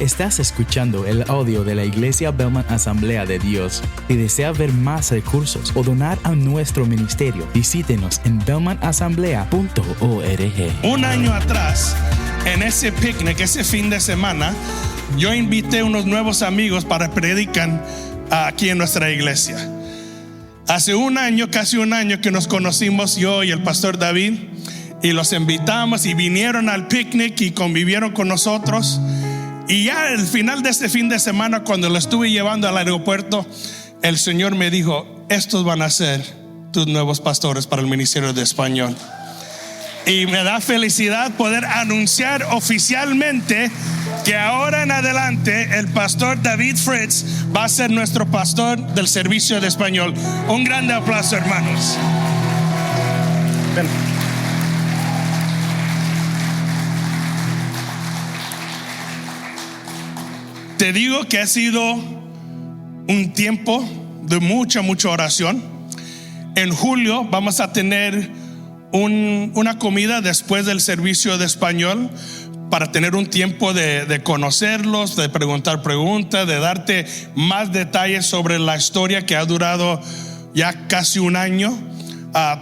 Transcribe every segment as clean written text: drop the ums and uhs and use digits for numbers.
Estás escuchando el audio de la Iglesia Bellman Asamblea de Dios. Si desea ver más recursos o donar a nuestro ministerio, visítenos en bellmanasamblea.org. Un año atrás, en ese picnic, ese fin de semana, yo invité a unos nuevos amigos para predicar aquí en nuestra iglesia. Hace un año, casi un año que nos conocimos, yo y el pastor David, y los invitamos y vinieron al picnic y convivieron con nosotros. Y ya al final de este fin de semana, cuando lo estuve llevando al aeropuerto, el Señor me dijo: estos van a ser tus nuevos pastores para el ministerio de español. Y me da felicidad poder anunciar oficialmente que ahora en adelante el pastor David Fritz va a ser nuestro pastor del servicio de español. Un grande aplauso, hermanos. Ven. Te digo que ha sido un tiempo de mucha oración. En julio vamos a tener una comida después del servicio de español para tener un tiempo de conocerlos, de preguntar preguntas, de darte más detalles sobre la historia que ha durado ya casi un año,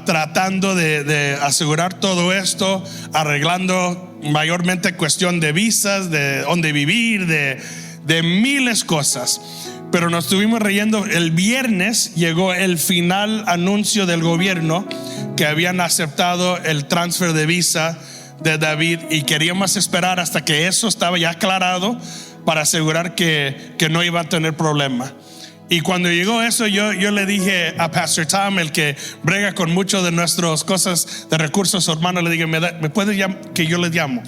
tratando de asegurar todo esto, arreglando mayormente cuestión de visas, de dónde vivir, de miles cosas. Pero nos estuvimos riendo. El viernes llegó el final anuncio del gobierno que habían aceptado el transfer de visa de David, y queríamos esperar hasta que eso estaba ya aclarado para asegurar que no iba a tener problema. Y cuando llegó eso, yo le dije a Pastor Tom, el que brega con mucho de nuestras cosas de recursos humanos, le dije: ¿me puedes llamar? Que yo le llamo.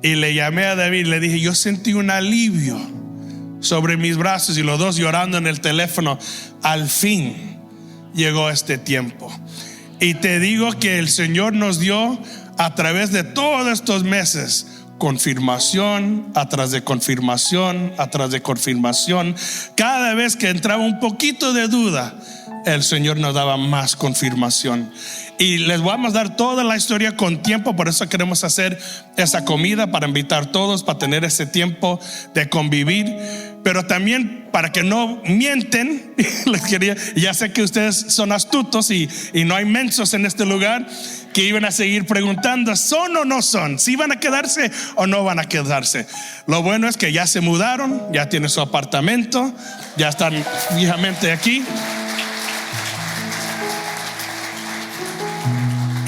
Y le llamé a David, le dije: yo sentí un alivio sobre mis brazos, y los dos llorando en el teléfono. Al fin llegó este tiempo. Y te digo que el Señor nos dio, a través de todos estos meses, confirmación atrás de confirmación atrás de confirmación. Cada vez que entraba un poquito de duda, el Señor nos daba más confirmación. Y les vamos a dar toda la historia con tiempo. Por eso queremos hacer esa comida, para invitar a todos, para tener ese tiempo de convivir. Pero también para que no mienten, les quería, ya sé que ustedes son astutos y no hay mensos en este lugar, que iban a seguir preguntando: ¿son o no son? ¿Si van a quedarse o no van a quedarse? Lo bueno es que ya se mudaron, ya tienen su apartamento, ya están fijamente aquí.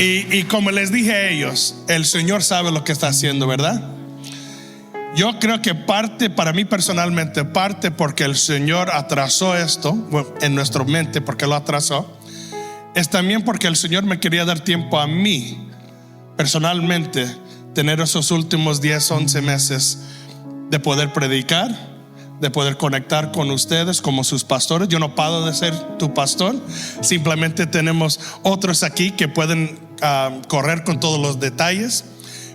Y como les dije a ellos, el Señor sabe lo que está haciendo, ¿verdad? Yo creo que parte, para mí personalmente, parte porque el Señor atrasó esto, bueno, en nuestra mente, porque lo atrasó, es también porque el Señor me quería dar tiempo a mí, personalmente, tener esos últimos 10, 11 meses de poder predicar, de poder conectar con ustedes como sus pastores. Yo no paro de ser tu pastor, simplemente tenemos otros aquí que pueden correr con todos los detalles.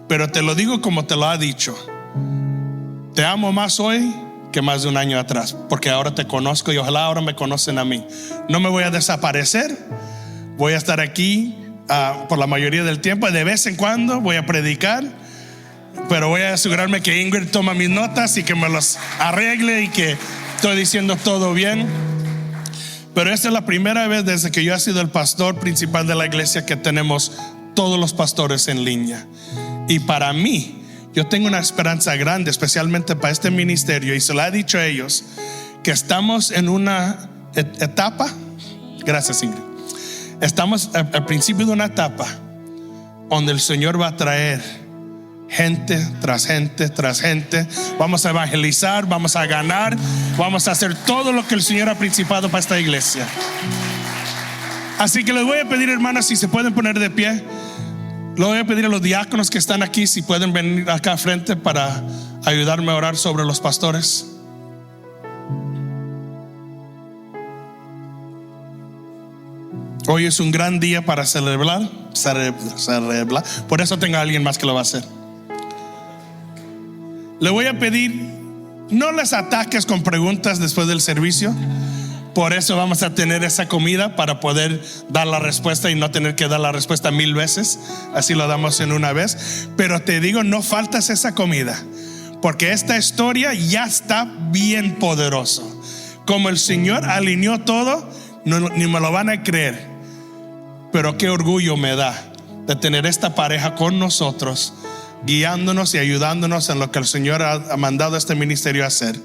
Pero te lo digo como te lo ha dicho: te amo más hoy que más de un año atrás, porque ahora te conozco y ojalá ahora me conocen a mí. No me voy a desaparecer, voy a estar aquí por la mayoría del tiempo. De vez en cuando voy a predicar, pero voy a asegurarme que Ingrid toma mis notas y que me los arregle y que estoy diciendo todo bien. Pero esta es la primera vez desde que yo he sido el pastor principal de la iglesia que tenemos todos los pastores en línea. Y para mí, yo tengo una esperanza grande, especialmente para este ministerio, y se lo he dicho a ellos, que estamos en una etapa. Gracias, Ingrid. Estamos al principio de una etapa donde el Señor va a traer gente tras gente tras gente. Vamos a evangelizar, vamos a ganar, vamos a hacer todo lo que el Señor ha principado para esta iglesia. Así que les voy a pedir, hermanas, si se pueden poner de pie. Le voy a pedir a los diáconos que están aquí si pueden venir acá al frente para ayudarme a orar sobre los pastores. Hoy es un gran día para celebrar. Por eso tengo a alguien más que lo va a hacer. Le voy a pedir: no les ataques con preguntas después del servicio. Por eso vamos a tener esa comida, para poder dar la respuesta y no tener que dar la respuesta 1000 veces. Así lo damos en una vez. Pero te digo, no faltas esa comida, porque esta historia ya está bien poderosa. Como el Señor alineó todo, ni me lo van a creer. Pero qué orgullo me da de tener esta pareja con nosotros, guiándonos y ayudándonos en lo que el Señor ha mandado a este ministerio a hacer.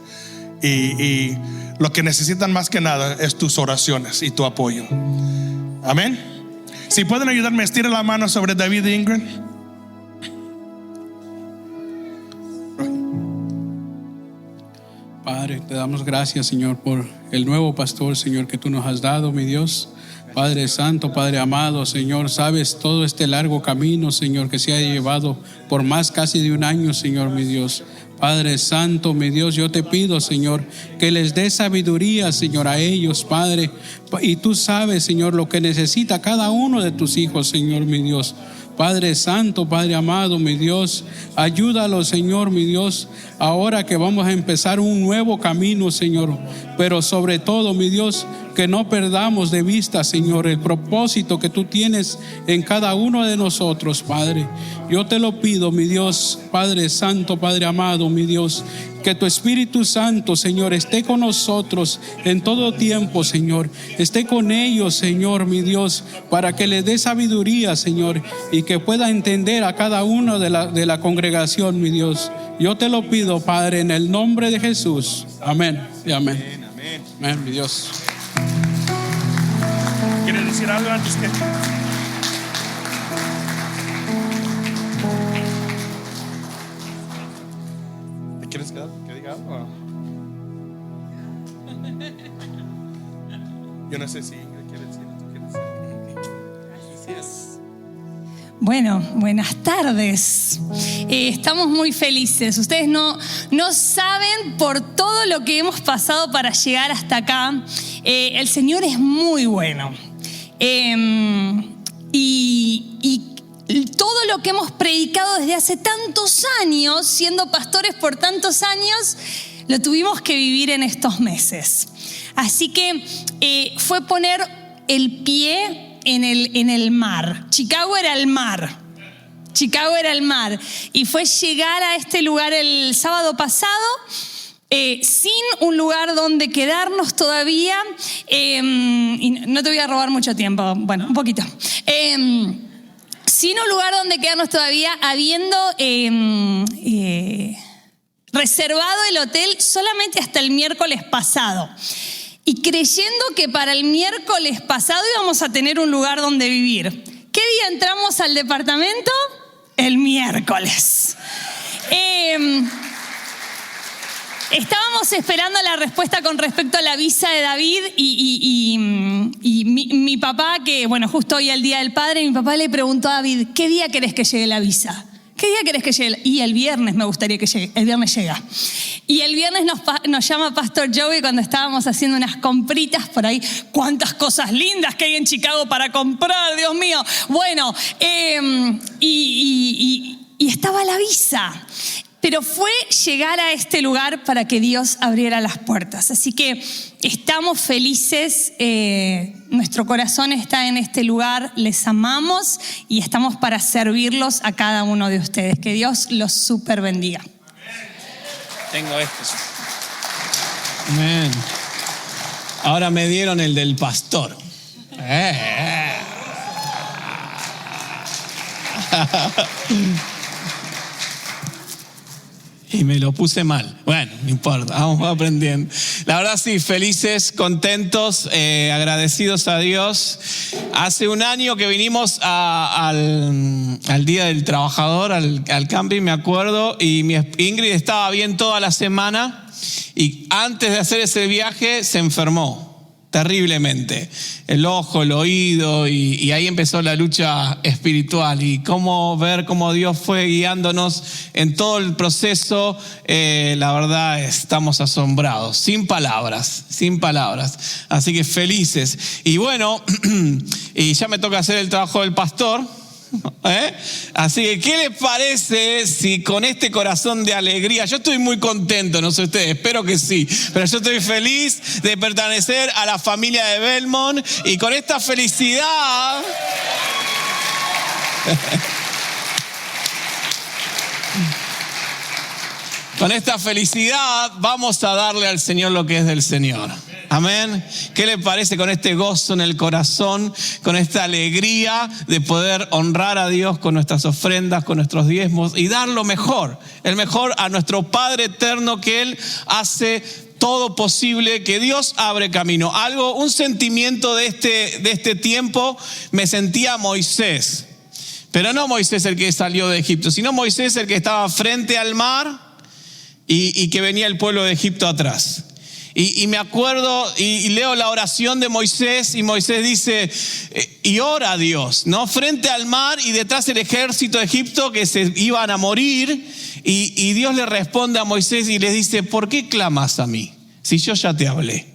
Y lo que necesitan más que nada es tus oraciones y tu apoyo. Amén. Si pueden ayudarme, estiren la mano sobre David e Ingrid. Padre, te damos gracias, Señor, por el nuevo pastor, Señor, que tú nos has dado, mi Dios. Padre santo, Padre amado, Señor, sabes todo este largo camino, Señor, que se ha llevado por más casi de un año, Señor, mi Dios. Padre santo, mi Dios, yo te pido, Señor, que les dé sabiduría, Señor, a ellos, Padre. Y tú sabes, Señor, lo que necesita cada uno de tus hijos, Señor, mi Dios. Padre santo, Padre amado, mi Dios, ayúdalo, Señor, mi Dios, ahora que vamos a empezar un nuevo camino, Señor, pero sobre todo, mi Dios, que no perdamos de vista, Señor, el propósito que tú tienes en cada uno de nosotros, Padre. Yo te lo pido, mi Dios, Padre santo, Padre amado, mi Dios, que tu Espíritu Santo, Señor, esté con nosotros en todo tiempo, Señor. Esté con ellos, Señor, mi Dios, para que les dé sabiduría, Señor, y que pueda entender a cada uno de la congregación, mi Dios. Yo te lo pido, Padre, en el nombre de Jesús. Amén y amén. Amén, amén, mi Dios. ¿Quieres decir algo antes que? ¿Quieres que diga algo? Yo no sé si quieres decir. Gracias. Bueno, buenas tardes. Estamos muy felices. Ustedes no saben por todo lo que hemos pasado para llegar hasta acá. El Señor es muy bueno. Y todo lo que hemos predicado desde hace tantos años, siendo pastores por tantos años, lo tuvimos que vivir en estos meses. Así que fue poner el pie en el mar. Chicago era el mar. Y fue llegar a este lugar el sábado pasado, sin un lugar donde quedarnos todavía. Y no te voy a robar mucho tiempo, bueno, un poquito. Sin un lugar donde quedarnos todavía, habiendo reservado el hotel solamente hasta el miércoles pasado. Y creyendo que para el miércoles pasado íbamos a tener un lugar donde vivir. ¿Qué día entramos al departamento? El miércoles. Estábamos esperando la respuesta con respecto a la visa de David y mi papá, que bueno, justo hoy es el Día del Padre, mi papá le preguntó a David, ¿qué día querés que llegue la visa? ¿Qué día querés que llegue? Y el viernes me gustaría que llegue. El viernes llega. Y el viernes nos llama Pastor Joey cuando estábamos haciendo unas compritas por ahí. ¿Cuántas cosas lindas que hay en Chicago para comprar, Dios mío? Bueno, y estaba la visa. Pero fue llegar a este lugar para que Dios abriera las puertas. Así que estamos felices, nuestro corazón está en este lugar, les amamos y estamos para servirlos a cada uno de ustedes. Que Dios los súper bendiga. Tengo esto. Amén. Ahora me dieron el del pastor. Y me lo puse mal. Bueno, no importa, vamos aprendiendo. La verdad sí, felices, contentos, agradecidos a Dios. Hace un año que vinimos al Día del Trabajador, al camping, me acuerdo, y mi Ingrid estaba bien toda la semana y antes de hacer ese viaje se enfermó terriblemente. El ojo, el oído, y ahí empezó la lucha espiritual y cómo ver cómo Dios fue guiándonos en todo el proceso. La verdad estamos asombrados, sin palabras. Así que felices. Y bueno, y ya me toca hacer el trabajo del pastor. Así que, ¿qué les parece si con este corazón de alegría? Yo estoy muy contento, no sé ustedes, espero que sí, pero yo estoy feliz de pertenecer a la familia de Belmont y con esta felicidad Con esta felicidad vamos a darle al Señor lo que es del Señor. Amén. ¿Qué le parece con este gozo en el corazón, con esta alegría de poder honrar a Dios con nuestras ofrendas, con nuestros diezmos y dar lo mejor, el mejor a nuestro Padre eterno, que Él hace todo posible, que Dios abre camino? Un sentimiento de este tiempo, me sentía Moisés. Pero no Moisés el que salió de Egipto, sino Moisés el que estaba frente al mar y que venía el pueblo de Egipto atrás. Y me acuerdo y leo la oración de Moisés, y Moisés dice, y ora a Dios, ¿no? Frente al mar y detrás el ejército de Egipto que se iban a morir, y Dios le responde a Moisés y le dice, ¿por qué clamas a mí si yo ya te hablé?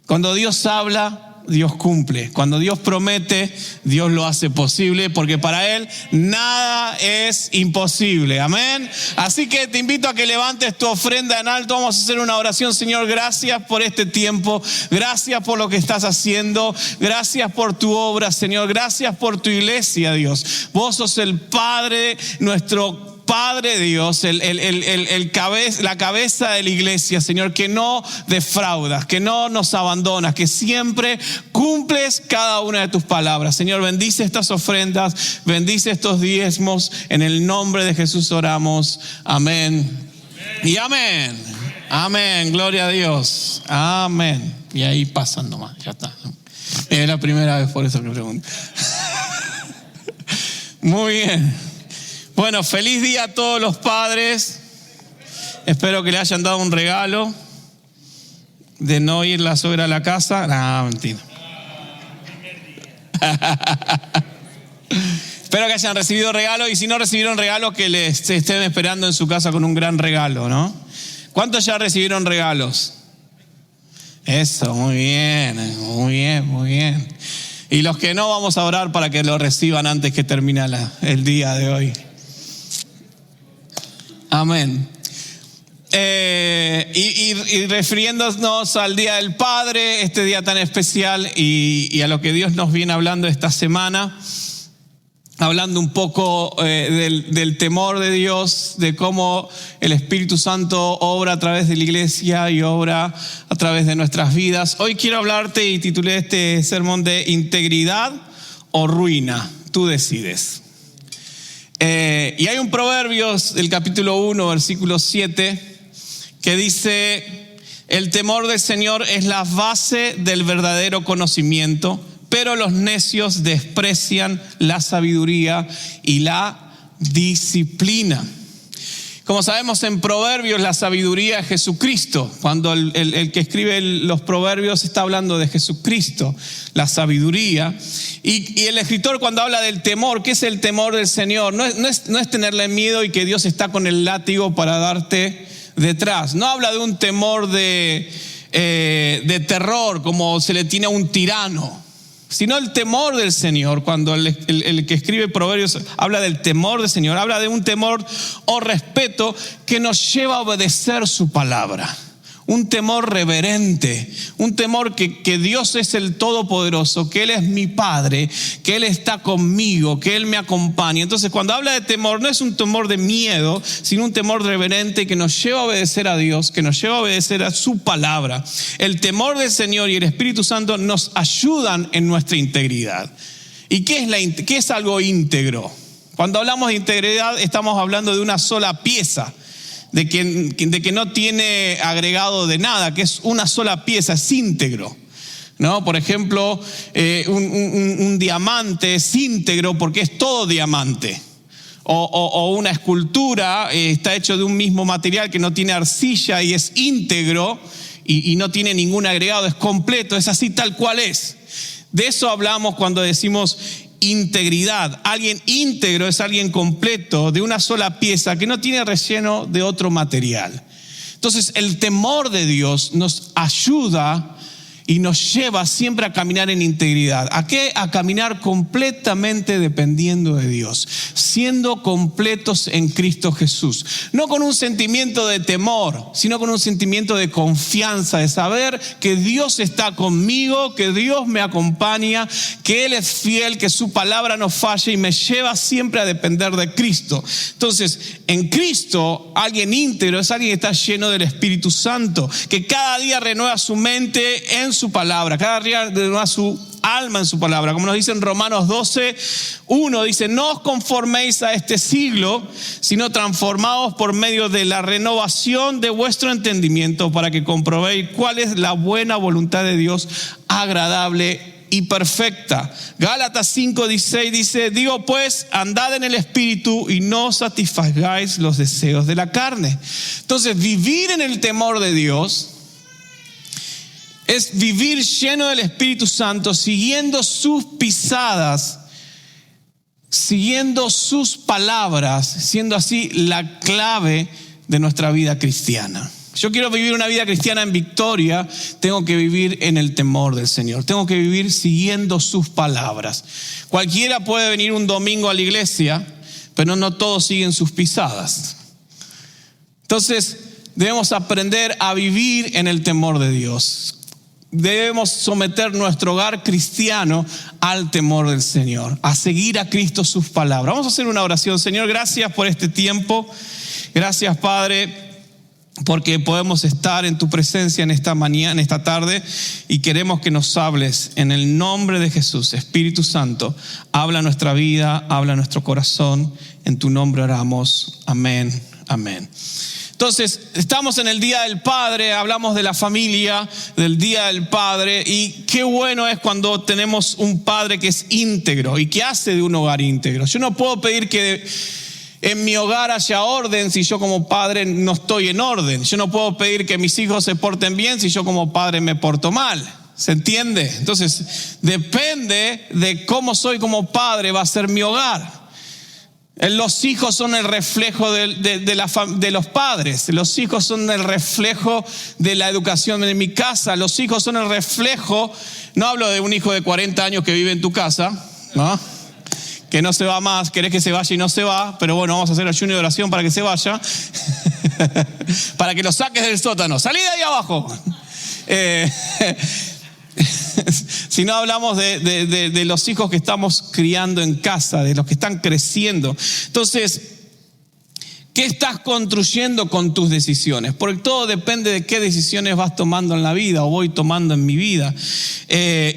Cuando Dios habla, Dios cumple. Cuando Dios promete, Dios lo hace posible, porque para Él nada es imposible. Amén. Así que te invito a que levantes tu ofrenda en alto. Vamos a hacer una oración. Señor, gracias por este tiempo. Gracias por lo que estás haciendo. Gracias por tu obra, Señor. Gracias por tu iglesia, Dios. Vos sos el Padre, nuestro Padre Dios, la cabeza de la iglesia, Señor, que no defraudas, que no nos abandonas, que siempre cumples cada una de tus palabras. Señor, bendice estas ofrendas, bendice estos diezmos. En el nombre de Jesús oramos. Amén. Y amén. Amén. Gloria a Dios. Amén. Y ahí pasan nomás, ya está. Es la primera vez, por eso que pregunto. Muy bien. Bueno, feliz día a todos los padres. Espero que le hayan dado un regalo de no ir la suegra a la casa. No, mentira. Espero que hayan recibido regalo, y si no recibieron regalo, que les estén esperando en su casa con un gran regalo, ¿no? ¿Cuántos ya recibieron regalos? Eso, muy bien, muy bien, muy bien. Y los que no, vamos a orar para que lo reciban antes que termine el día de hoy. Amén. Y refiriéndonos al Día del Padre, este día tan especial, y a lo que Dios nos viene hablando esta semana, hablando un poco del temor de Dios, de cómo el Espíritu Santo obra a través de la iglesia y obra a través de nuestras vidas. Hoy quiero hablarte, y titulé este sermón de integridad o ruina. Tú decides. Y hay un Proverbios, el capítulo 1, versículo 7, que dice: el temor del Señor es la base del verdadero conocimiento, pero los necios desprecian la sabiduría y la disciplina. Como sabemos, en Proverbios la sabiduría es Jesucristo. Cuando el que escribe los Proverbios está hablando de Jesucristo, la sabiduría. Y el escritor, cuando habla del temor, ¿qué es el temor del Señor? No es tenerle miedo y que Dios está con el látigo para darte detrás. No habla de un temor de terror, como se le tiene a un tirano, sino el temor del Señor. Cuando el que escribe Proverbios habla del temor del Señor, habla de un temor o respeto que nos lleva a obedecer su palabra. Un temor reverente, un temor que Dios es el Todopoderoso, que Él es mi Padre, que Él está conmigo, que Él me acompaña. Entonces, cuando habla de temor, no es un temor de miedo, sino un temor reverente que nos lleva a obedecer a Dios, que nos lleva a obedecer a su palabra. El temor del Señor y el Espíritu Santo nos ayudan en nuestra integridad. ¿Y qué es algo íntegro? Cuando hablamos de integridad, estamos hablando de una sola pieza. De que no tiene agregado de nada, que es una sola pieza, es íntegro, ¿no? Por ejemplo, un diamante es íntegro porque es todo diamante. O una escultura está hecho de un mismo material que no tiene arcilla y es íntegro y no tiene ningún agregado, es completo, es así tal cual es. De eso hablamos cuando decimos integridad. Alguien íntegro es alguien completo, de una sola pieza, que no tiene relleno de otro material. Entonces, el temor de Dios nos ayuda y nos lleva siempre a caminar en integridad. ¿A qué? A caminar completamente dependiendo de Dios, siendo completos en Cristo Jesús. No con un sentimiento de temor, sino con un sentimiento de confianza, de saber que Dios está conmigo, que Dios me acompaña, que Él es fiel, que su palabra no falla y me lleva siempre a depender de Cristo. Entonces, en Cristo, alguien íntegro es alguien que está lleno del Espíritu Santo, que cada día renueva su mente en su palabra, cada día renueva su alma en su palabra. Como nos dice en Romanos 12:1, dice: no os conforméis a este siglo, sino transformaos por medio de la renovación de vuestro entendimiento, para que comprobéis cuál es la buena voluntad de Dios, agradable y perfecta. Gálatas 5:16 dice: digo pues, andad en el Espíritu y no satisfagáis los deseos de la carne. Entonces, vivir en el temor de Dios es vivir lleno del Espíritu Santo, siguiendo sus pisadas, siguiendo sus palabras, siendo así la clave de nuestra vida cristiana. Yo quiero vivir una vida cristiana en victoria, tengo que vivir en el temor del Señor, tengo que vivir siguiendo sus palabras. Cualquiera puede venir un domingo a la iglesia, pero no todos siguen sus pisadas. Entonces, debemos aprender a vivir en el temor de Dios. Debemos someter nuestro hogar cristiano al temor del Señor, a seguir a Cristo sus palabras. Vamos a hacer una oración. Señor, gracias por este tiempo. Gracias, Padre, porque podemos estar en tu presencia en esta mañana, en esta tarde, y queremos que nos hables en el nombre de Jesús. Espíritu Santo, habla nuestra vida, habla nuestro corazón. En tu nombre oramos. Amén, amén. Entonces, estamos en el Día del Padre, hablamos de la familia, del Día del Padre, y qué bueno es cuando tenemos un padre que es íntegro y que hace de un hogar íntegro. Yo no puedo pedir que en mi hogar haya orden si yo como padre no estoy en orden. Yo no puedo pedir que mis hijos se porten bien si yo como padre me porto mal. ¿Se entiende? Entonces, depende de cómo soy como padre, va a ser mi hogar. Los hijos son el reflejo de los padres. Los hijos son el reflejo de la educación de mi casa. Los hijos son el reflejo, no hablo de un hijo de 40 años que vive en tu casa, ¿no? Que no se va más, querés que se vaya y no se va, pero bueno, vamos a hacer ayuno de oración para que se vaya, para que lo saques del sótano. Salí de ahí abajo. Si no, hablamos de los hijos que estamos criando en casa, de los que están creciendo. Entonces, ¿qué estás construyendo con tus decisiones? Porque todo depende de qué decisiones vas tomando en la vida o voy tomando en mi vida.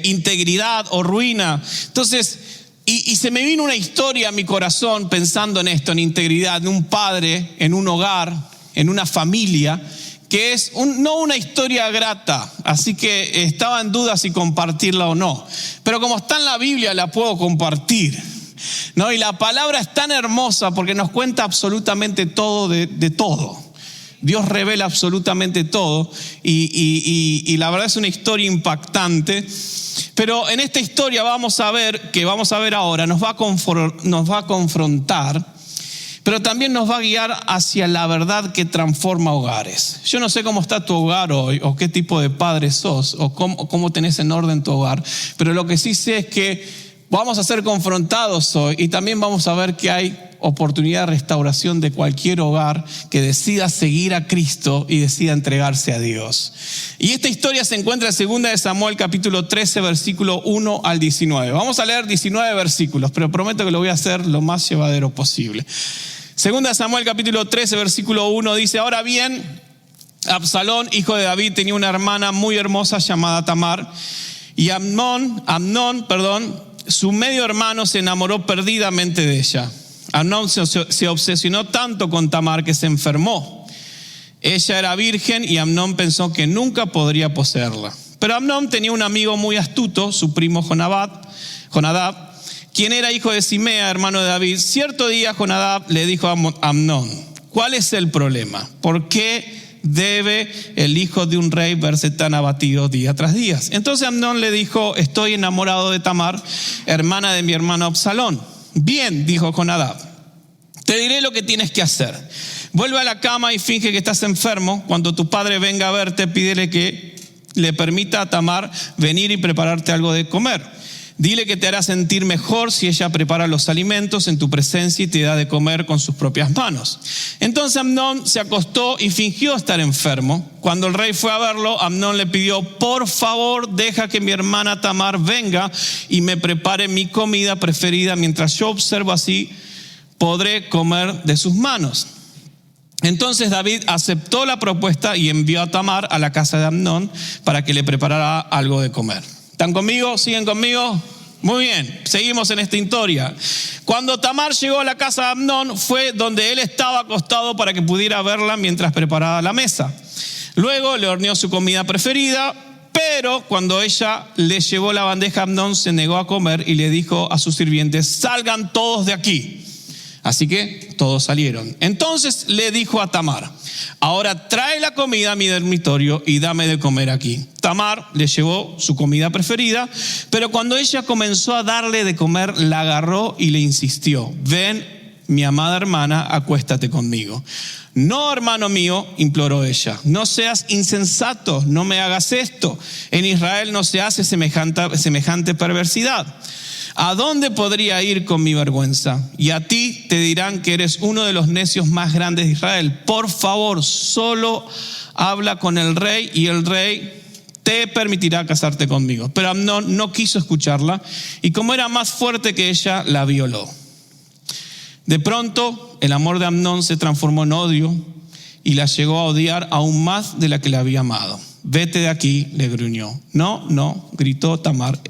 Integridad o ruina. Entonces, y se me vino una historia a mi corazón pensando en esto, en integridad, de un padre en un hogar, en una familia, que es no una historia grata, así que estaba en duda si compartirla o no. Pero como está en la Biblia, la puedo compartir, ¿no? Y la palabra es tan hermosa porque nos cuenta absolutamente todo de todo. Dios revela absolutamente todo y la verdad es una historia impactante. Pero en esta historia vamos a ver ahora, nos va a confrontar, pero también nos va a guiar hacia la verdad que transforma hogares. Yo no sé cómo está tu hogar hoy, o qué tipo de padre sos, o cómo tenés en orden tu hogar, pero lo que sí sé es que vamos a ser confrontados hoy y también vamos a ver que hay oportunidad de restauración de cualquier hogar que decida seguir a Cristo y decida entregarse a Dios. Y esta historia se encuentra en 2 de Samuel capítulo 13 versículo 1 al 19. Vamos a leer 19 versículos, pero prometo que lo voy a hacer lo más llevadero posible. 2 de Samuel capítulo 13 versículo 1 dice: ahora bien, Absalón, hijo de David, tenía una hermana muy hermosa llamada Tamar, y Amnón, su medio hermano, se enamoró perdidamente de ella. Amnón se obsesionó tanto con Tamar que se enfermó. Ella era virgen y Amnón pensó que nunca podría poseerla. Pero Amnón tenía un amigo muy astuto, su primo Jonadab, quien era hijo de Simea, hermano de David. Cierto día Jonadab le dijo a Amnón: ¿cuál es el problema? ¿Por qué debe el hijo de un rey verse tan abatido día tras día? Entonces Amnón le dijo: estoy enamorado de Tamar, hermana de mi hermano Absalón. Bien, dijo Jonadab, te diré lo que tienes que hacer. Vuelve a la cama y finge que estás enfermo. Cuando tu padre venga a verte, pídele que le permita a Tamar venir y prepararte algo de comer. Dile que te hará sentir mejor si ella prepara los alimentos en tu presencia y te da de comer con sus propias manos. Entonces Amnón se acostó y fingió estar enfermo. Cuando el rey fue a verlo, Amnón le pidió: por favor, deja que mi hermana Tamar venga y me prepare mi comida preferida. Mientras yo observo, así podré comer de sus manos. Entonces David aceptó la propuesta y envió a Tamar a la casa de Amnón para que le preparara algo de comer. ¿Están conmigo? ¿Siguen conmigo? Muy bien, seguimos en esta historia. Cuando Tamar llegó a la casa de Amnón, fue donde él estaba acostado para que pudiera verla mientras preparaba la mesa. Luego le horneó su comida preferida, pero cuando ella le llevó la bandeja a Amnón, se negó a comer y le dijo a sus sirvientes: salgan todos de aquí. Así que todos salieron. Entonces le dijo a Tamar: ahora trae la comida a mi dormitorio y dame de comer aquí. Tamar le llevó su comida preferida, pero cuando ella comenzó a darle de comer, la agarró y le insistió: ven, mi amada hermana, acuéstate conmigo. No, hermano mío, imploró ella, no seas insensato, no me hagas esto. En Israel no se hace semejante perversidad. ¿A dónde podría ir con mi vergüenza? Y a ti te dirán que eres uno de los necios más grandes de Israel. Por favor, solo habla con el rey y el rey te permitirá casarte conmigo. Pero Amnón no quiso escucharla y como era más fuerte que ella, la violó. De pronto, el amor de Amnón se transformó en odio y la llegó a odiar aún más de la que la había amado. Vete de aquí, le gruñó. No, gritó Tamar,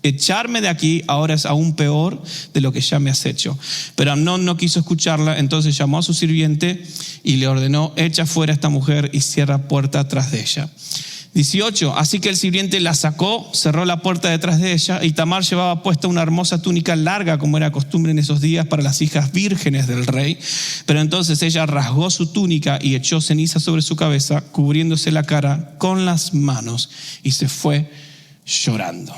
echarme de aquí ahora es aún peor de lo que ya me has hecho. Pero Amnón no quiso escucharla, entonces llamó a su sirviente y le ordenó: echa fuera a esta mujer y cierra puerta tras de ella. 18. Así que el sirviente la sacó, cerró la puerta detrás de ella, y Tamar llevaba puesta una hermosa túnica larga, como era costumbre en esos días para las hijas vírgenes del rey. Pero entonces ella rasgó su túnica y echó ceniza sobre su cabeza, cubriéndose la cara con las manos, y se fue llorando.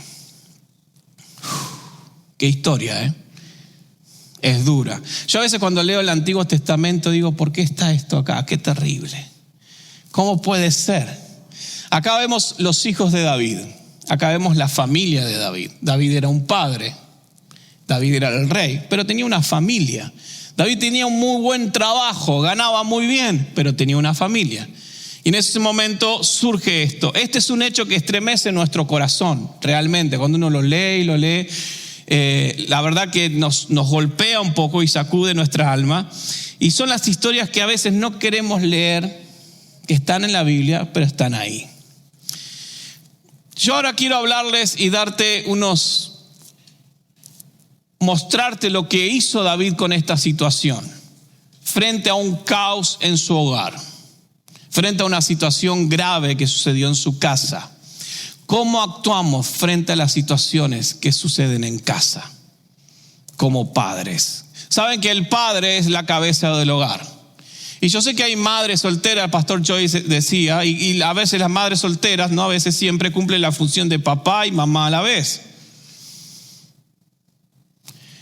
Qué historia, ¿eh? Es dura. Yo a veces cuando leo el Antiguo Testamento digo: ¿por qué está esto acá? Qué terrible. ¿Cómo puede ser? Acá vemos los hijos de David. Acá vemos la familia de David. David era un padre. David era el rey, pero tenía una familia. David tenía un muy buen trabajo, ganaba muy bien, pero tenía una familia. Y en ese momento surge esto. Este es un hecho que estremece nuestro corazón, realmente. Cuando uno lo lee y lo lee, la verdad que nos golpea un poco y sacude nuestra alma. Y son las historias que a veces no queremos leer, que están en la Biblia, pero están ahí. Yo ahora quiero hablarles y mostrarte lo que hizo David con esta situación, frente a un caos en su hogar, frente a una situación grave que sucedió en su casa. ¿Cómo actuamos frente a las situaciones que suceden en casa como padres? Saben que el padre es la cabeza del hogar. Y yo sé que hay madres solteras, el pastor Joyce decía, y a veces las madres solteras, no a veces siempre, cumplen la función de papá y mamá a la vez.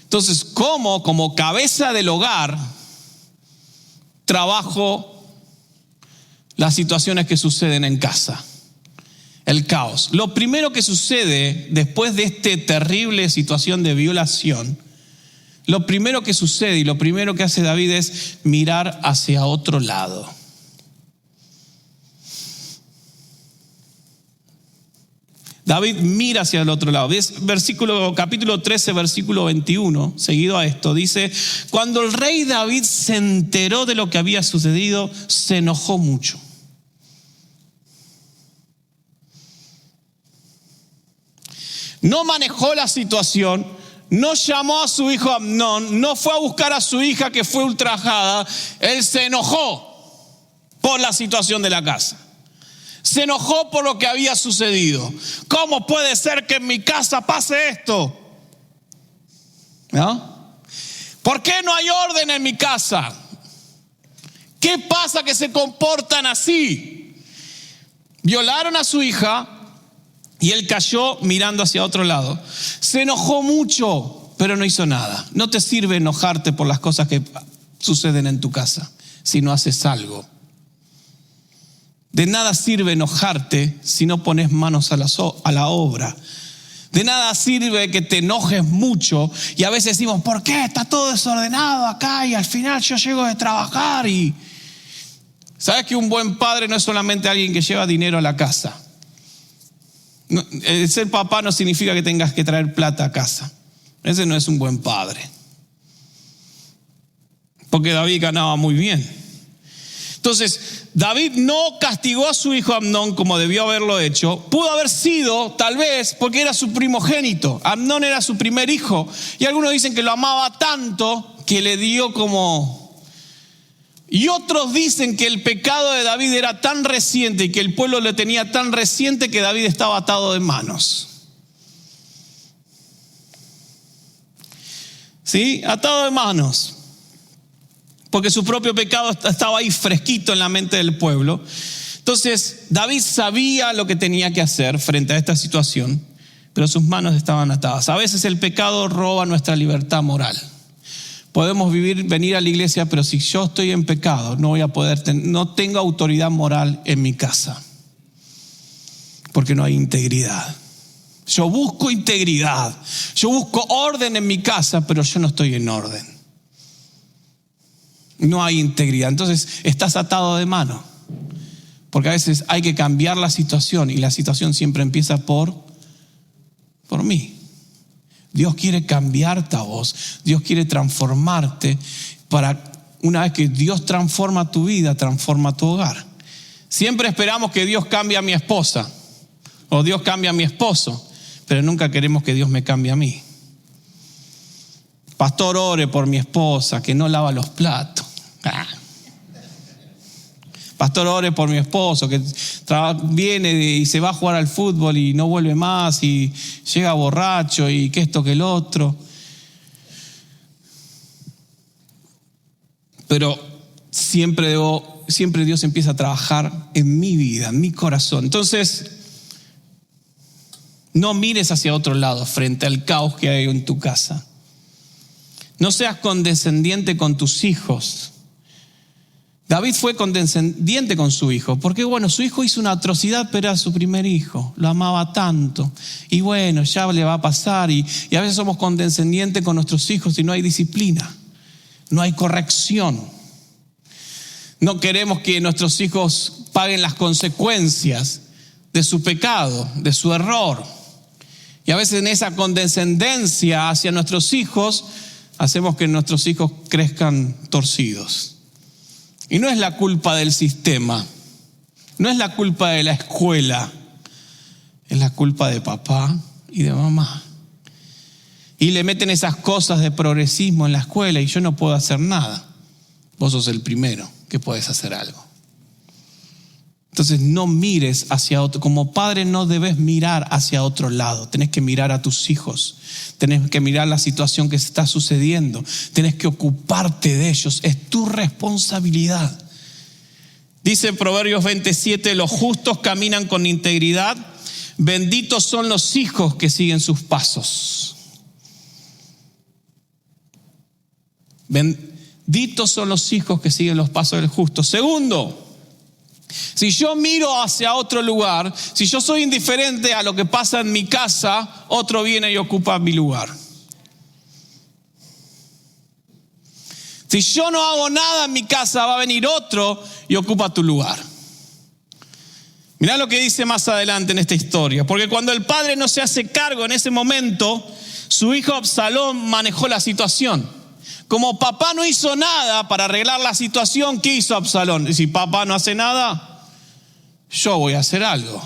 Entonces, ¿cómo como cabeza del hogar trabajo las situaciones que suceden en casa? El caos. Lo primero que sucede después de esta terrible situación de violación, lo primero que sucede y lo primero que hace David es mirar hacia otro lado. David mira hacia el otro lado. Capítulo 13, versículo 21, seguido a esto, dice: cuando el rey David se enteró de lo que había sucedido, se enojó mucho. No manejó la situación, no llamó a su hijo Amnón, no fue a buscar a su hija que fue ultrajada. Él se enojó por la situación de la casa. Se enojó por lo que había sucedido. ¿Cómo puede ser que en mi casa pase esto? ¿No? ¿Por qué no hay orden en mi casa? ¿Qué pasa que se comportan así? Violaron a su hija y él cayó mirando hacia otro lado. Se enojó mucho, pero no hizo nada. No te sirve enojarte por las cosas que suceden en tu casa si no haces algo. De nada sirve enojarte si no pones manos a la obra. De nada sirve que te enojes mucho y a veces decimos, ¿por qué está todo desordenado acá? Y al final yo llego de trabajar y... ¿Sabes que un buen padre no es solamente alguien que lleva dinero a la casa? El ser papá no significa que tengas que traer plata a casa. Ese no es un buen padre. Porque David ganaba muy bien. Entonces, David no castigó a su hijo Amnón como debió haberlo hecho. Pudo haber sido, tal vez, porque era su primogénito. Amnón era su primer hijo. Y algunos dicen que lo amaba tanto que le dio como... Y otros dicen que el pecado de David era tan reciente y que el pueblo le tenía tan reciente que David estaba atado de manos. ¿Sí? Atado de manos. Porque su propio pecado estaba ahí fresquito en la mente del pueblo. Entonces, David sabía lo que tenía que hacer frente a esta situación, pero sus manos estaban atadas. A veces el pecado roba nuestra libertad moral. Podemos venir a la iglesia, pero si yo estoy en pecado, no tengo autoridad moral en mi casa. Porque no hay integridad. Yo busco integridad. Yo busco orden en mi casa, pero yo no estoy en orden. No hay integridad. Entonces estás atado de mano. Porque a veces hay que cambiar la situación y la situación siempre empieza por mí. Dios quiere cambiarte a vos. Dios quiere transformarte para una vez que Dios transforma tu vida, transforma tu hogar. Siempre esperamos que Dios cambie a mi esposa o Dios cambie a mi esposo, pero nunca queremos que Dios me cambie a mí. Pastor, ore por mi esposa que no lava los platos. Pastor, ore por mi esposo que viene y se va a jugar al fútbol y no vuelve más y llega borracho y que esto que el otro. Pero siempre Dios empieza a trabajar en mi vida, en mi corazón. Entonces, no mires hacia otro lado frente al caos que hay en tu casa. No seas condescendiente con tus hijos. David fue condescendiente con su hijo, porque su hijo hizo una atrocidad, pero era su primer hijo, lo amaba tanto, y ya le va a pasar, y a veces somos condescendientes con nuestros hijos y no hay disciplina, no hay corrección. No queremos que nuestros hijos paguen las consecuencias de su pecado, de su error, y a veces en esa condescendencia hacia nuestros hijos, hacemos que nuestros hijos crezcan torcidos. Y no es la culpa del sistema, no es la culpa de la escuela, es la culpa de papá y de mamá. Y le meten esas cosas de progresismo en la escuela y yo no puedo hacer nada. Vos sos el primero que podés hacer algo. Entonces no mires hacia otro. Como padre no debes mirar hacia otro lado. Tenés que mirar a tus hijos. Tenés que mirar la situación que está sucediendo. Tenés que ocuparte de ellos. Es tu responsabilidad. Dice en Proverbios 27, los justos caminan con integridad. Benditos son los hijos que siguen sus pasos. Benditos son los hijos que siguen los pasos del justo. Segundo, si yo miro hacia otro lugar, si yo soy indiferente a lo que pasa en mi casa, otro viene y ocupa mi lugar. Si yo no hago nada en mi casa, va a venir otro y ocupa tu lugar. Mirá lo que dice más adelante en esta historia. Porque cuando el padre no se hace cargo en ese momento, su hijo Absalón manejó la situación. Como papá no hizo nada para arreglar la situación, ¿qué hizo Absalón? Si papá no hace nada, yo voy a hacer algo.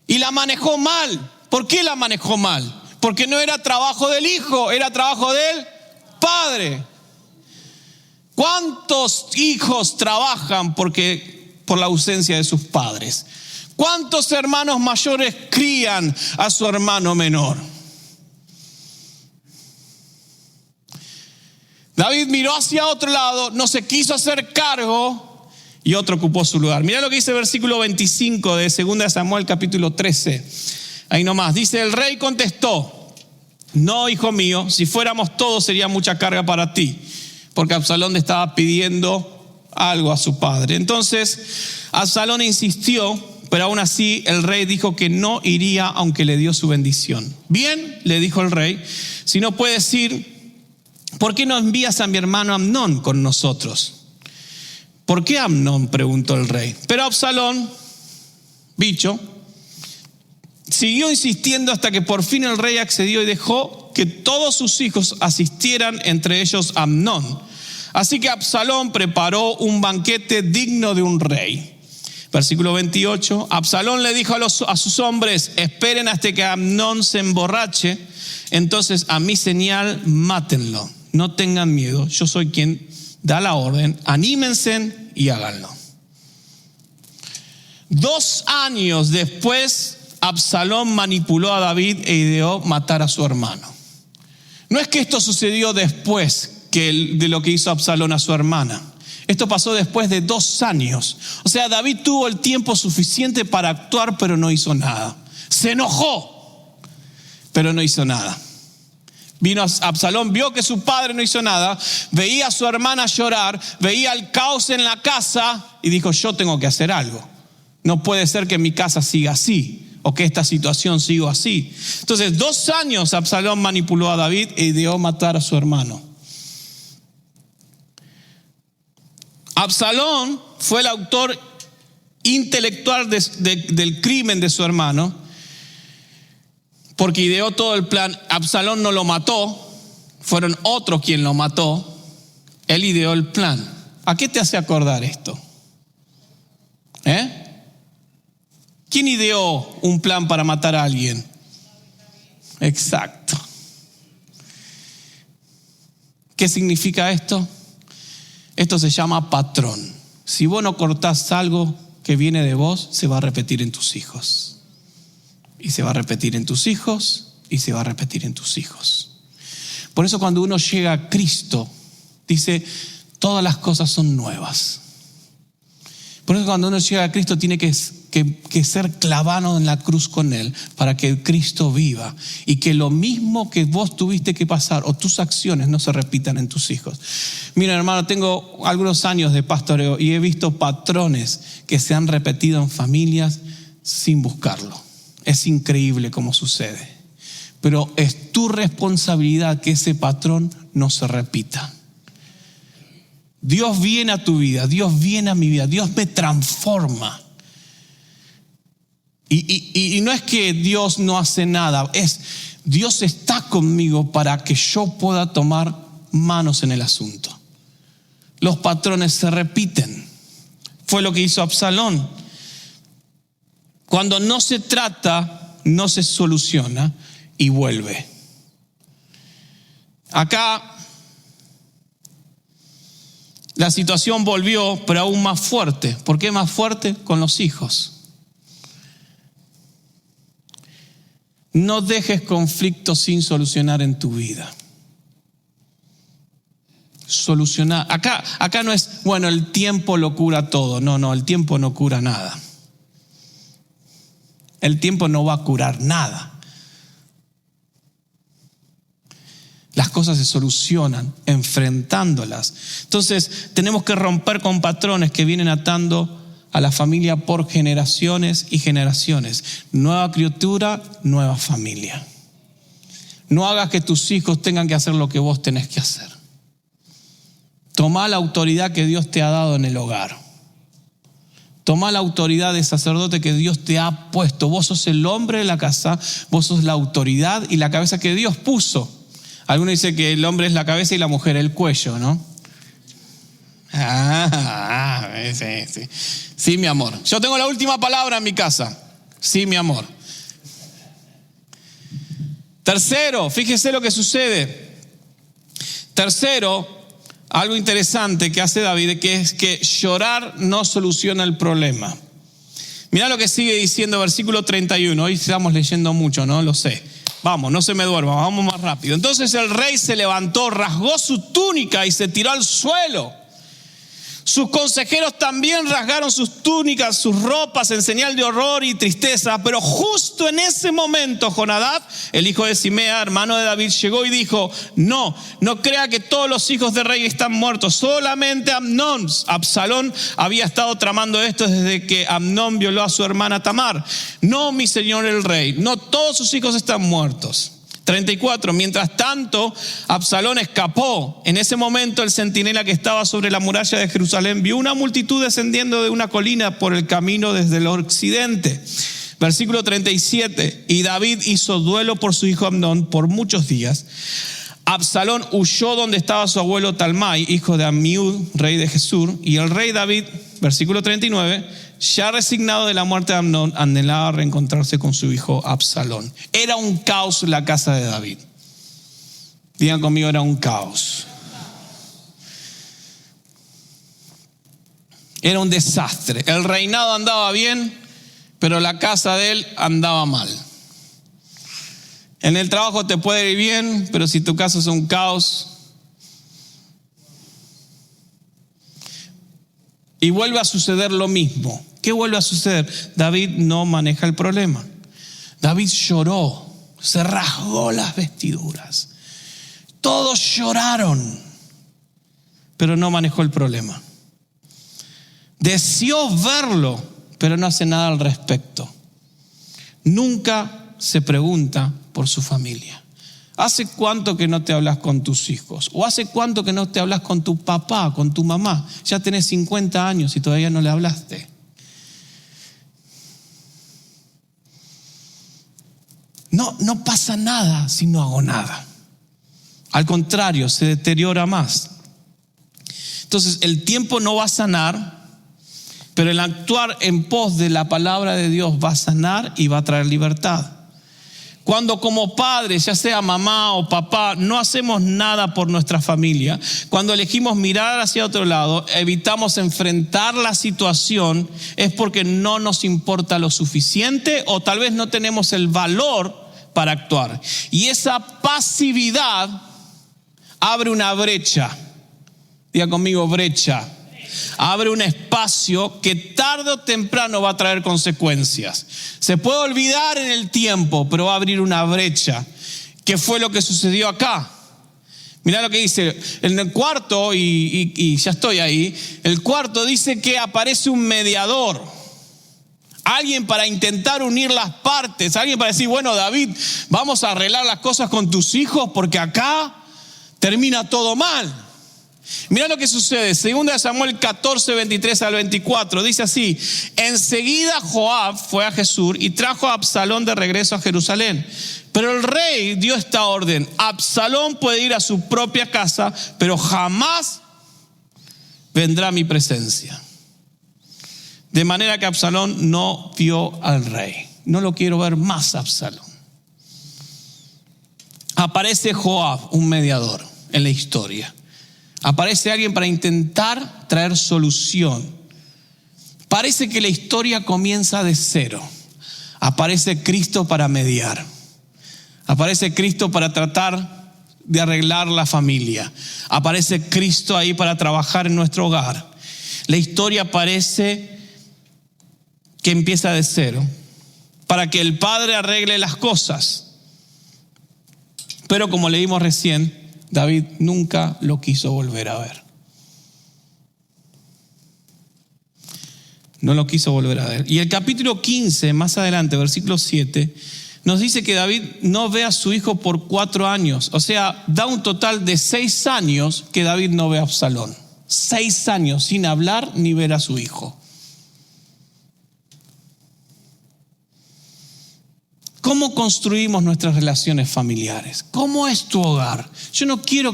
Y la manejó mal. ¿Por qué la manejó mal? Porque no era trabajo del hijo, era trabajo del padre. ¿Cuántos hijos trabajan por la ausencia de sus padres? ¿Cuántos hermanos mayores crían a su hermano menor? David miró hacia otro lado, no se quiso hacer cargo y otro ocupó su lugar. Mirá lo que dice el versículo 25 de 2 Samuel capítulo 13. Ahí nomás, dice, el rey contestó, no, hijo mío, si fuéramos todos sería mucha carga para ti. Porque Absalón le estaba pidiendo algo a su padre. Entonces Absalón insistió, pero aún así el rey dijo que no iría aunque le dio su bendición. Bien, le dijo el rey, si no puedes ir, ¿por qué no envías a mi hermano Amnón con nosotros? ¿Por qué Amnón?, preguntó el rey. Pero Absalón, bicho, siguió insistiendo hasta que por fin el rey accedió y dejó que todos sus hijos asistieran, entre ellos Amnón. Así que Absalón preparó un banquete digno de un rey. Versículo 28, Absalón le dijo a sus hombres, esperen hasta que Amnón se emborrache, entonces a mi señal mátenlo. No tengan miedo, yo soy quien da la orden, anímense y háganlo. 2 años después, Absalón manipuló a David e ideó matar a su hermano. No es que esto sucedió después de lo que hizo Absalón a su hermana. Esto pasó después de 2 años. O sea, David tuvo el tiempo suficiente para actuar, pero no hizo nada. Se enojó, pero no hizo nada. Vino Absalón, vio que su padre no hizo nada, veía a su hermana llorar, veía el caos en la casa y dijo, yo tengo que hacer algo. No puede ser que mi casa siga así o que esta situación siga así. Entonces, 2 años Absalón manipuló a David e ideó matar a su hermano. Absalón fue el autor intelectual del crimen de su hermano, porque ideó todo el plan. Absalón no lo mató, fueron otros quien lo mató. Él ideó el plan. ¿A qué te hace acordar esto? ¿Quién ideó un plan para matar a alguien? Exacto. ¿Qué significa esto? Esto se llama patrón. Si vos no cortás algo que viene de vos, se va a repetir en tus hijos. Y se va a repetir en tus hijos, y se va a repetir en tus hijos. Por eso cuando uno llega a Cristo, dice, todas las cosas son nuevas. Por eso cuando uno llega a Cristo tiene que ser clavado en la cruz con Él para que Cristo viva y que lo mismo que vos tuviste que pasar o tus acciones no se repitan en tus hijos. Mira, hermano, tengo algunos años de pastoreo y he visto patrones que se han repetido en familias sin buscarlo. Es increíble cómo sucede. Pero es tu responsabilidad que ese patrón no se repita. Dios viene a tu vida, Dios viene a mi vida, Dios me transforma. Y no es que Dios no hace nada, es Dios está conmigo para que yo pueda tomar manos en el asunto. Los patrones se repiten. Fue lo que hizo Absalón. Cuando no se trata, no se soluciona y vuelve. Acá la situación volvió, pero aún más fuerte. ¿Por qué más fuerte? Con los hijos. No dejes conflictos sin solucionar en tu vida. Solucionar. Acá no es, bueno, el tiempo lo cura todo. No, el tiempo no cura nada. El tiempo no va a curar nada. Las cosas se solucionan enfrentándolas. Entonces tenemos que romper con patrones que vienen atando a la familia por generaciones y generaciones. Nueva criatura, nueva familia. No hagas que tus hijos tengan que hacer lo que vos tenés que hacer. Toma la autoridad que Dios te ha dado en el hogar. Toma la autoridad de sacerdote que Dios te ha puesto. Vos sos el hombre de la casa, vos sos la autoridad y la cabeza que Dios puso. Algunos dicen que el hombre es la cabeza y la mujer el cuello, ¿no? Sí. Sí, mi amor. Yo tengo la última palabra en mi casa. Sí, mi amor. Tercero, fíjese lo que sucede. Tercero, algo interesante que hace David, que es que llorar no soluciona el problema. Mirá lo que sigue diciendo versículo 31. Hoy estamos leyendo mucho, ¿no? Lo sé. Vamos, no se me duerma, vamos más rápido. Entonces el rey se levantó, rasgó su túnica y se tiró al suelo. Sus consejeros también rasgaron sus túnicas, sus ropas en señal de horror y tristeza. Pero justo en ese momento Jonadab, el hijo de Simea, hermano de David, llegó y dijo: no crea que todos los hijos del rey están muertos, solamente Amnón. Absalón había estado tramando esto desde que Amnón violó a su hermana Tamar. No, mi señor el rey, no todos sus hijos están muertos. 34. Mientras tanto, Absalón escapó. En ese momento, el centinela que estaba sobre la muralla de Jerusalén vio una multitud descendiendo de una colina por el camino desde el occidente. Versículo 37. Y David hizo duelo por su hijo Amnón por muchos días. Absalón huyó donde estaba su abuelo Talmai, hijo de Amiud, rey de Gesur. Y el rey David, versículo 39, ya resignado de la muerte de Amnón, anhelaba reencontrarse con su hijo Absalón. Era un caos la casa de David. Digan conmigo, era un caos. Era un desastre. El reinado andaba bien, pero la casa de él andaba mal. En el trabajo te puede ir bien, pero si tu casa es un caos. Y vuelve a suceder lo mismo. ¿Qué vuelve a suceder? David no maneja el problema. David lloró, se rasgó las vestiduras. Todos lloraron, pero no manejó el problema. Deseó verlo, pero no hace nada al respecto. Nunca se pregunta por su familia. ¿Hace cuánto que no te hablas con tus hijos? ¿O hace cuánto que no te hablas con tu papá, con tu mamá? Ya tenés 50 años y todavía no le hablaste. No pasa nada si no hago nada. Al contrario, se deteriora más. Entonces, el tiempo no va a sanar, pero el actuar en pos de la palabra de Dios va a sanar y va a traer libertad. Cuando como padres, ya sea mamá o papá, no hacemos nada por nuestra familia, cuando elegimos mirar hacia otro lado, evitamos enfrentar la situación, es porque no nos importa lo suficiente o tal vez no tenemos el valor para actuar. Y esa pasividad abre una brecha. Diga conmigo, brecha. Abre un espacio que tarde o temprano va a traer consecuencias. Se puede olvidar en el tiempo, pero va a abrir una brecha. ¿Qué fue lo que sucedió acá? Mirá lo que dice. En el cuarto, y ya estoy ahí, el cuarto dice que aparece un mediador. Alguien para intentar unir las partes. Alguien para decir, bueno, David, vamos a arreglar las cosas con tus hijos porque acá termina todo mal. Mirá lo que sucede, 2 Samuel 14, 23 al 24, dice así: enseguida Joab fue a Gesur y trajo a Absalón de regreso a Jerusalén. Pero el rey dio esta orden: Absalón puede ir a su propia casa, pero jamás vendrá a mi presencia. De manera que Absalón no vio al rey. No lo quiero ver más, Absalón. Aparece Joab, un mediador en la historia. Aparece alguien para intentar traer solución. Parece que la historia comienza de cero. Aparece Cristo para mediar. Aparece Cristo para tratar de arreglar la familia. Aparece Cristo ahí para trabajar en nuestro hogar. La historia parece que empieza de cero, para que el Padre arregle las cosas. Pero como leímos recién, David nunca lo quiso volver a ver. No lo quiso volver a ver. Y el capítulo 15, más adelante, versículo 7, nos dice que David no ve a su hijo por 4 años. O sea, da un total de 6 años que David no ve a Absalón. 6 años sin hablar ni ver a su hijo. ¿Cómo construimos nuestras relaciones familiares? ¿Cómo es tu hogar? Yo no quiero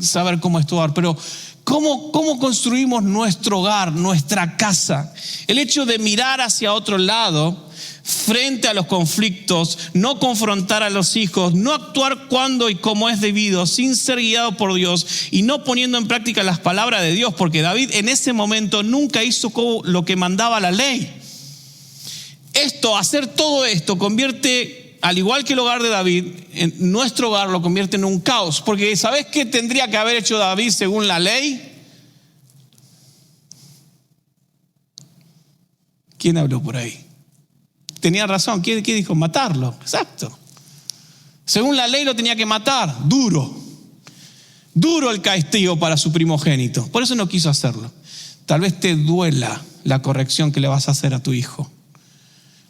saber cómo es tu hogar, pero ¿cómo construimos nuestro hogar, nuestra casa? El hecho de mirar hacia otro lado frente a los conflictos, no confrontar a los hijos, no actuar cuando y como es debido, sin ser guiado por Dios y no poniendo en práctica las palabras de Dios, porque David en ese momento nunca hizo lo que mandaba la ley. Hacer todo esto convierte, al igual que el hogar de David, en nuestro hogar lo convierte en un caos. Porque ¿sabes qué tendría que haber hecho David según la ley? ¿Quién habló por ahí? Tenía razón. ¿Qué dijo? Matarlo. Exacto. Según la ley lo tenía que matar. Duro el castigo para su primogénito. Por eso no quiso hacerlo. Tal vez te duela la corrección que le vas a hacer a tu hijo,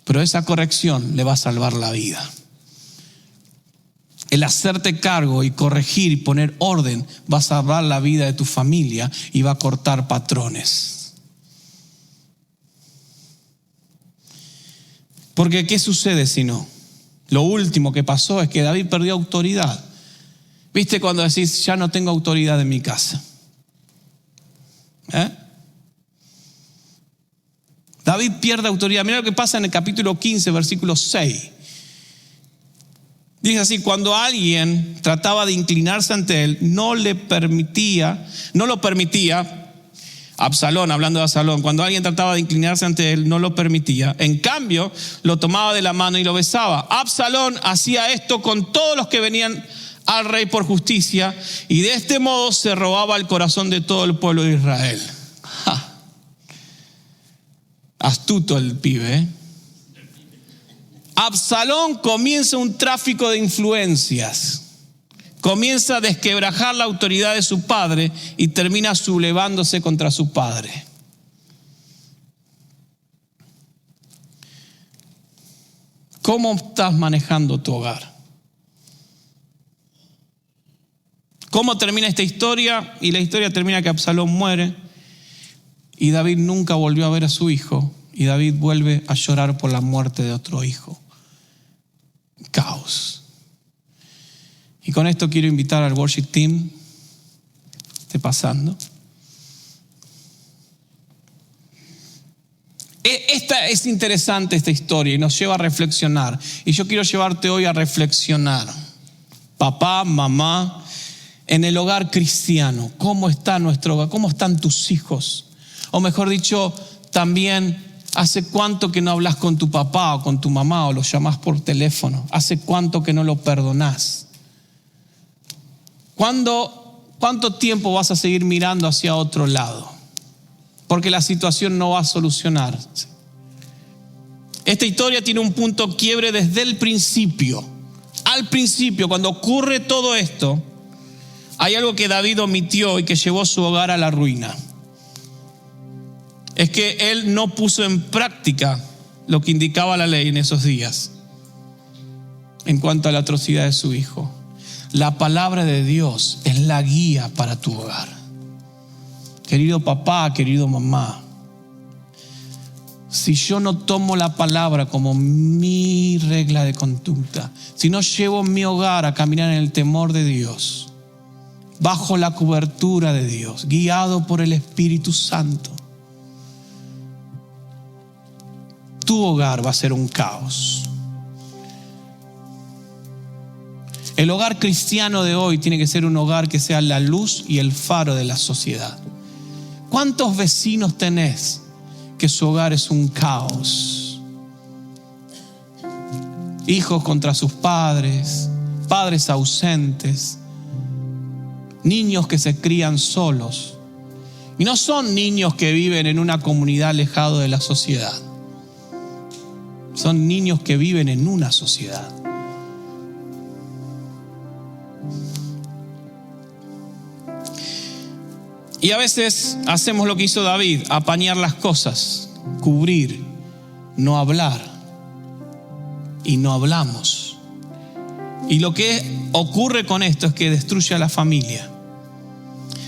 pero esa corrección le va a salvar la vida. El hacerte cargo y corregir y poner orden va a salvar la vida de tu familia y va a cortar patrones. Porque ¿qué sucede si no? Lo último que pasó es que David perdió autoridad. ¿Viste cuando decís, ya no tengo autoridad en mi casa? David pierde autoridad. Mira lo que pasa en el capítulo 15, versículo 6. Dice así: cuando alguien trataba de inclinarse ante él, no lo permitía. Absalón, hablando de Absalón, cuando alguien trataba de inclinarse ante él, no lo permitía. En cambio, lo tomaba de la mano y lo besaba. Absalón hacía esto con todos los que venían al rey por justicia, y de este modo se robaba el corazón de todo el pueblo de Israel. Astuto el pibe, Absalón comienza un tráfico de influencias. Comienza a desquebrajar la autoridad de su padre y termina sublevándose contra su padre. ¿Cómo estás manejando tu hogar? ¿Cómo termina esta historia? Y la historia termina que Absalón muere y David nunca volvió a ver a su hijo, y David vuelve a llorar por la muerte de otro hijo. Caos. Y con esto quiero invitar al worship team. Esté pasando. Esta es interesante, esta historia, y nos lleva a reflexionar. Y yo quiero llevarte hoy a reflexionar. Papá, mamá, en el hogar cristiano, ¿cómo está nuestro hogar? ¿Cómo están tus hijos? O mejor dicho, también, ¿hace cuánto que no hablas con tu papá o con tu mamá o lo llamás por teléfono? ¿Hace cuánto que no lo perdonás? ¿Cuánto tiempo vas a seguir mirando hacia otro lado? Porque la situación no va a solucionarse. Esta historia tiene un punto quiebre desde el principio. Al principio, cuando ocurre todo esto, hay algo que David omitió y que llevó su hogar a la ruina. Es que él no puso en práctica lo que indicaba la ley en esos días en cuanto a la atrocidad de su hijo. La palabra de Dios es la guía para tu hogar. Querido papá, querido mamá, si yo no tomo la palabra como mi regla de conducta, si no llevo mi hogar a caminar en el temor de Dios, bajo la cobertura de Dios, guiado por el Espíritu Santo, tu hogar va a ser un caos. El hogar cristiano de hoy tiene que ser un hogar que sea la luz y el faro de la sociedad. ¿Cuántos vecinos tenés que su hogar es un caos? Hijos contra sus padres, padres ausentes, niños que se crían solos. Y no son niños que viven en una comunidad alejada de la sociedad. Son niños que viven en una sociedad. Y a veces hacemos lo que hizo David, apañar las cosas, cubrir, no hablar. Y no hablamos. Y lo que ocurre con esto es que destruye a la familia.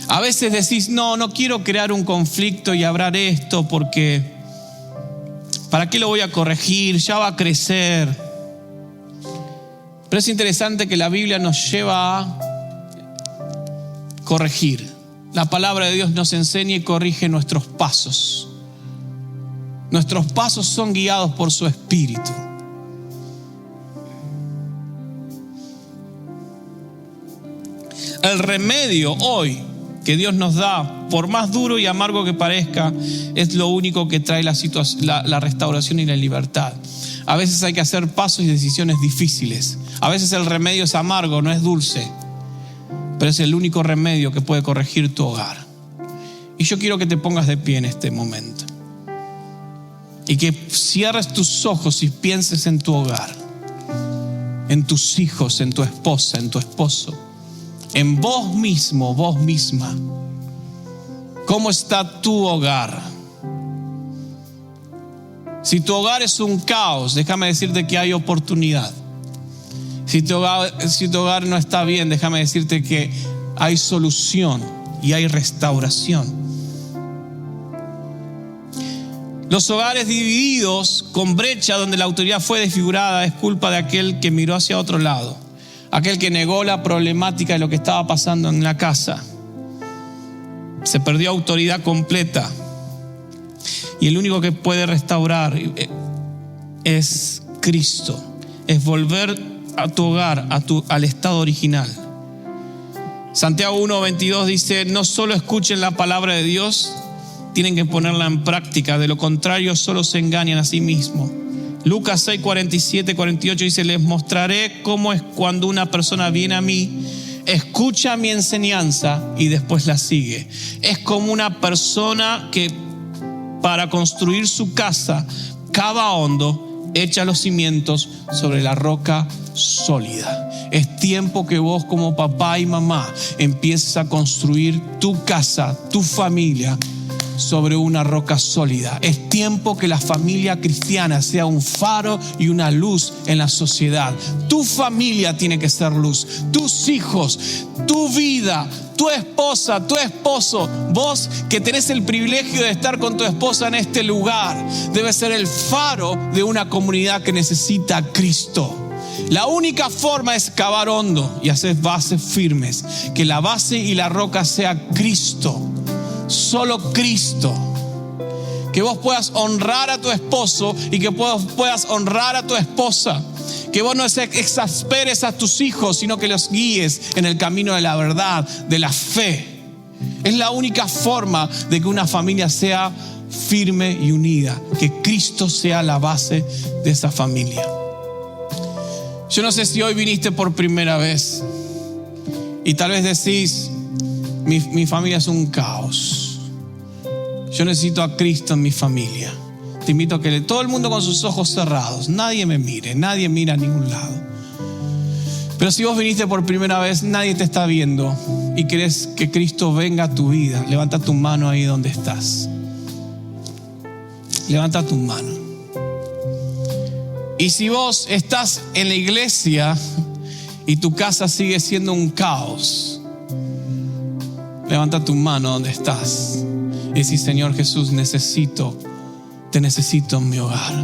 A veces decís, no quiero crear un conflicto y hablar esto porque ¿para qué lo voy a corregir? Ya va a crecer. Pero es interesante que la Biblia nos lleva a corregir. La palabra de Dios nos enseña y corrige nuestros pasos. Nuestros pasos son guiados por su Espíritu. El remedio hoy que Dios nos da, por más duro y amargo que parezca, es lo único que trae la restauración y la libertad. A veces hay que hacer pasos y decisiones difíciles. A veces el remedio es amargo, no es dulce, pero es el único remedio que puede corregir tu hogar. Y yo quiero que te pongas de pie en este momento. y que cierres tus ojos y pienses en tu hogar, en tus hijos, en tu esposa, en tu esposo, en vos mismo, vos misma. ¿Cómo está tu hogar? Si tu hogar es un caos, déjame decirte que hay oportunidad. Si tu hogar no está bien, déjame decirte que hay solución y hay restauración. Los hogares divididos con brecha donde la autoridad fue desfigurada es culpa de aquel que miró hacia otro lado, aquel que negó la problemática de lo que estaba pasando en la casa. Se perdió autoridad completa y el único que puede restaurar es Cristo, es volver a tu hogar, al estado original. Santiago 1:22 dice: no solo escuchen la palabra de Dios, tienen que ponerla en práctica, de lo contrario solo se engañan a sí mismos. Lucas 6:47-48 dice: les mostraré cómo es cuando una persona viene a mí, escucha mi enseñanza y después la sigue. Es como una persona que para construir su casa cava hondo, echa los cimientos sobre la roca sólida. Es tiempo que vos como papá y mamá empieces a construir tu casa, tu familia sobre una roca sólida. Es tiempo que la familia cristiana sea un faro y una luz en la sociedad. Tu familia tiene que ser luz. Tus hijos, tu vida, tu esposa, tu esposo, vos que tenés el privilegio de estar con tu esposa en este lugar, debe ser el faro de una comunidad que necesita a Cristo. La única forma es cavar hondo y hacer bases firmes. Que la base y la roca sea Cristo. Solo Cristo. Que vos puedas honrar a tu esposo y que vos puedas honrar a tu esposa. Que vos no exasperes a tus hijos, sino que los guíes en el camino de la verdad, de la fe. Es la única forma de que una familia sea firme y unida. Que Cristo sea la base de esa familia. Yo no sé si hoy viniste por primera vez y tal vez decís: mi familia es un caos. Yo necesito a Cristo en mi familia. Te invito a que todo el mundo con sus ojos cerrados, nadie me mire, nadie mira a ningún lado. Pero si vos viniste por primera vez, nadie te está viendo y querés que Cristo venga a tu vida, levanta tu mano ahí donde estás. Levanta tu mano. Y si vos estás en la iglesia y tu casa sigue siendo un caos, levanta tu mano donde estás y decís: Señor Jesús, te necesito en mi hogar.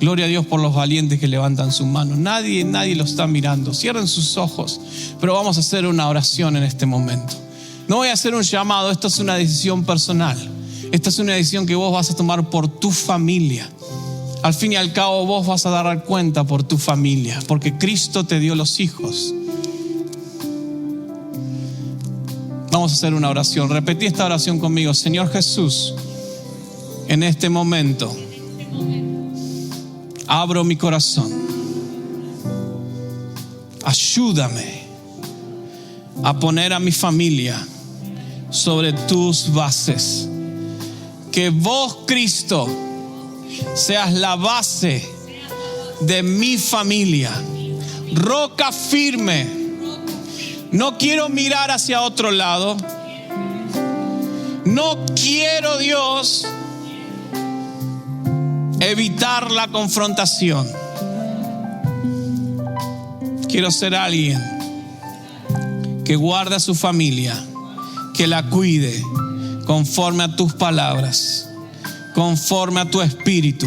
Gloria a Dios por los valientes que levantan su mano. Nadie lo está mirando. Cierren sus ojos, pero vamos a hacer una oración en este momento. No voy a hacer un llamado, esto es una decisión personal. Esta es una decisión que vos vas a tomar por tu familia. Al fin y al cabo vos vas a dar cuenta por tu familia, porque Cristo te dio los hijos. Vamos a hacer una oración. Repetí esta oración conmigo. Señor Jesús, en este momento abro mi corazón. Ayúdame a poner a mi familia sobre tus bases. Que vos, Cristo, seas la base de mi familia, roca firme. No quiero mirar hacia otro lado. No quiero, Dios, evitar la confrontación. Quiero ser alguien que guarde a su familia, que la cuide conforme a tus palabras, conforme a tu espíritu,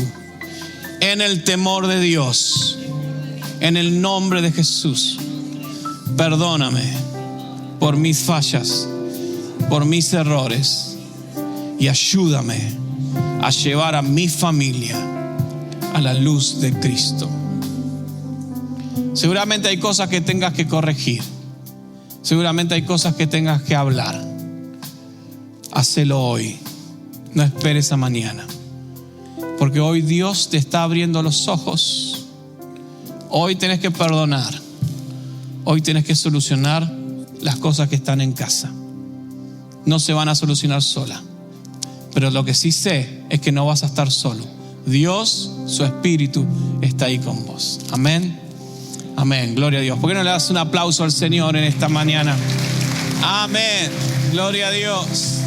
en el temor de Dios, en el nombre de Jesús. Perdóname por mis fallas, por mis errores, y ayúdame a llevar a mi familia a la luz de Cristo. Seguramente hay cosas que tengas que corregir. Seguramente hay cosas que tengas que hablar. Hacelo hoy. No esperes a mañana. Porque hoy Dios te está abriendo los ojos. Hoy tenés que perdonar. Hoy tenés que solucionar las cosas que están en casa. No se van a solucionar solas. Pero lo que sí sé es que no vas a estar solo. Dios, su Espíritu, está ahí con vos. Amén. Amén. Gloria a Dios. ¿Por qué no le das un aplauso al Señor en esta mañana? Amén. Gloria a Dios.